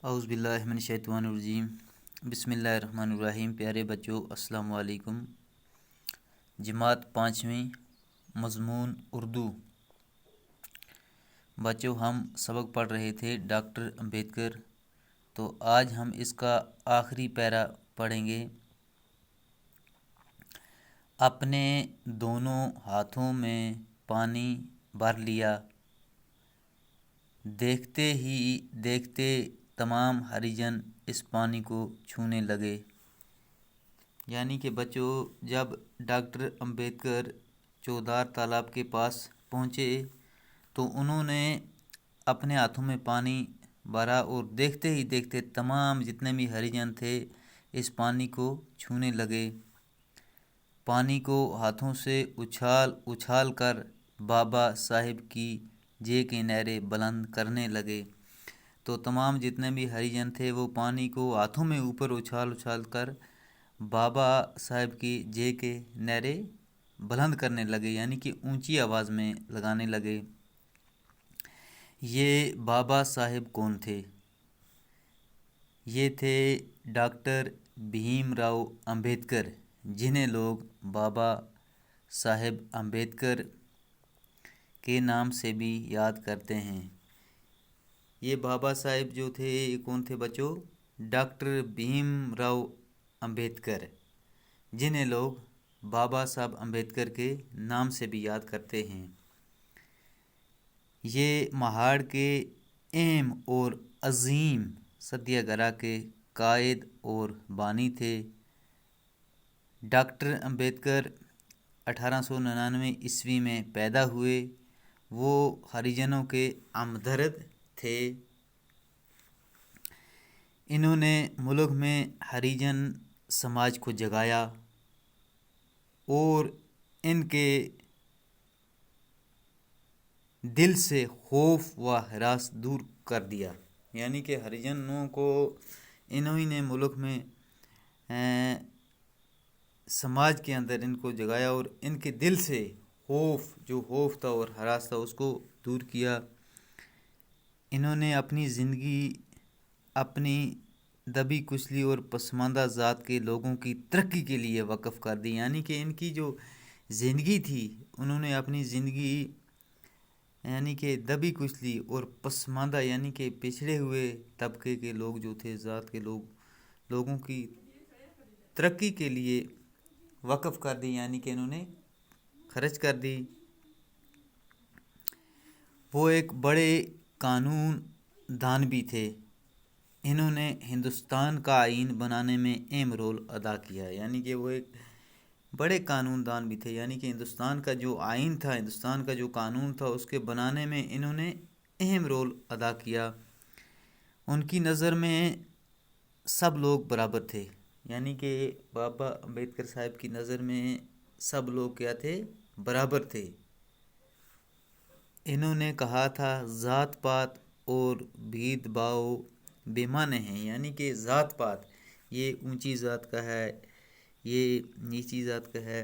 اعوذ باللہ من الشیطان الرجیم بسم اللہ الرحمن الرحیم۔ پیارے بچوں السلام علیکم۔ جماعت 5ویں، مضمون اردو۔ بچوں ہم سبق پڑھ رہے تھے ڈاکٹر امبیڈکر، تو آج ہم اس کا آخری پیرا پڑھیں گے۔ اپنے دونوں ہاتھوں میں پانی بھر لیا، دیکھتے ہی دیکھتے تمام ہریجن اس پانی کو چھونے لگے۔ یعنی کہ بچوں جب ڈاکٹر امبیڈکر چودار تالاب کے پاس پہنچے تو انہوں نے اپنے ہاتھوں میں پانی بھرا اور دیکھتے ہی دیکھتے تمام جتنے بھی ہریجن تھے اس پانی کو چھونے لگے۔ پانی کو ہاتھوں سے اچھال اچھال کر بابا صاحب کی جے کے نعرے بلند کرنے لگے۔ تو تمام جتنے بھی ہریجن تھے وہ پانی کو ہاتھوں میں اوپر اچھال اچھال کر بابا صاحب کی جے کے نعرے بلند کرنے لگے، یعنی کہ اونچی آواز میں لگانے لگے۔ یہ بابا صاحب کون تھے؟ یہ تھے ڈاکٹر بھیم راؤ امبیڈکر، جنہیں لوگ بابا صاحب امبیڈکر کے نام سے بھی یاد کرتے ہیں۔ یہ بابا صاحب جو تھے یہ کون تھے بچوں؟ ڈاکٹر بھیم راؤ امبیڈکر، جنہیں لوگ بابا صاحب امبیڈکر کے نام سے بھی یاد کرتے ہیں۔ یہ مہاڑ کے اہم اور عظیم ستیہ گرہ کے قائد اور بانی تھے۔ ڈاکٹر امبیڈکر 1899 میں پیدا ہوئے۔ وہ ہریجنوں کے ہمدرد تھے۔ انہوں نے ملک میں ہریجن سماج کو جگایا اور ان کے دل سے خوف و ہراس دور کر دیا۔ یعنی کہ ہریجنوں کو انہوں نے ملک میں سماج کے اندر ان کو جگایا اور ان کے دل سے خوف تھا اور ہراس تھا اس کو دور کیا۔ انہوں نے اپنی زندگی اپنی دبی کچلی اور پسماندہ ذات کے لوگوں کی ترقی کے لیے وقف کر دی۔ یعنی کہ ان کی جو زندگی تھی انہوں نے اپنی زندگی یعنی کہ دبی کچلی اور پسماندہ یعنی کہ پچھڑے ہوئے طبقے کے لوگ جو تھے ذات کے لوگوں کی ترقی کے لیے وقف کر دی، یعنی کہ انہوں نے خرچ کر دی۔ وہ ایک بڑے قانون دان بھی تھے۔ انہوں نے ہندوستان کا آئین بنانے میں اہم رول ادا کیا، یعنی کہ وہ ایک بڑے قانون دان بھی تھے۔ یعنی کہ ہندوستان کا جو آئین تھا، ہندوستان کا جو قانون تھا اس کے بنانے میں انہوں نے اہم رول ادا کیا۔ ان کی نظر میں سب لوگ برابر تھے، یعنی کہ بابا امبیڈکر صاحب کی نظر میں سب لوگ کیا تھے؟ برابر تھے۔ انہوں نے کہا تھا ذات پات اور بھید بھاؤ بے معنی ہیں، یعنی کہ ذات پات یہ اونچی ذات کا ہے، یہ نیچی ذات کا ہے۔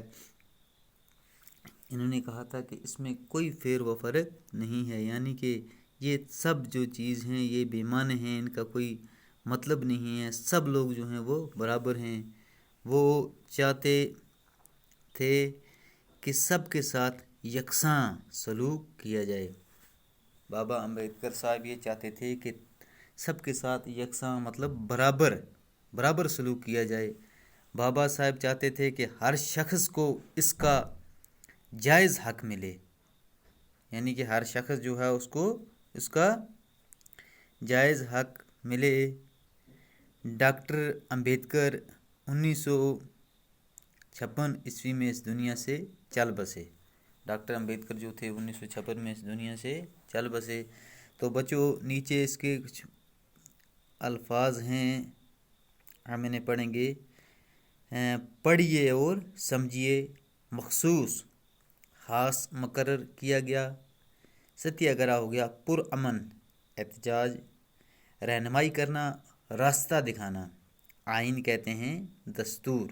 انہوں نے کہا تھا کہ اس میں کوئی فیر و فرق نہیں ہے، یعنی کہ یہ سب جو چیز ہیں یہ بے معنی ہیں، ان کا کوئی مطلب نہیں ہے، سب لوگ جو ہیں وہ برابر ہیں۔ وہ چاہتے تھے کہ سب کے ساتھ یکساں سلوک کیا جائے۔ بابا امبیڈکر صاحب یہ چاہتے تھے کہ سب کے ساتھ یکساں مطلب برابر سلوک کیا جائے۔ بابا صاحب چاہتے تھے کہ ہر شخص کو اس کا جائز حق ملے، یعنی کہ ہر شخص جو ہے اس کو اس کا جائز حق ملے۔ ڈاکٹر امبیڈکر 1956 میں اس دنیا سے چل بسے۔ ڈاکٹر امبیڈکر جو تھے 1956 میں اس دنیا سے چل بسے۔ تو بچوں نیچے اس کے کچھ الفاظ ہیں ہم انہیں پڑھیں گے۔ پڑھیے اور سمجھیے، مخصوص خاص مقرر کیا گیا، ستیہ گرہ ہو گیا پرامن احتجاج، رہنمائی کرنا راستہ دکھانا، آئین کہتے ہیں دستور۔